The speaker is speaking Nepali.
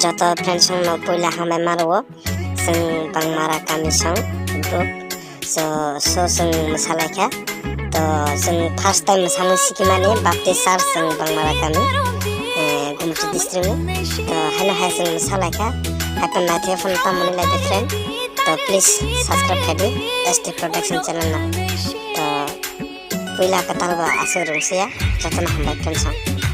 जत फ्रेंड्स न पहिला हामे मारो जों बांमारा गामिसं ग्रुप जों मोसालायखा तो जों फर्स्ट टाइम मोसानो सिखिमाने बाप्तिसार जों बांमारा गामि गुमथि डिस्ट्रिक्ट तो हाय जों मोसालायखा हायपन नाथे फन तामनि लायदे फ्रेंड तो प्लीज सब्सक्राइब खादो एसटी प्रोडक्शन चैनल ना तो पहिला कतालबा आसो रंसिया जतन हामबाय फ्रेंड्स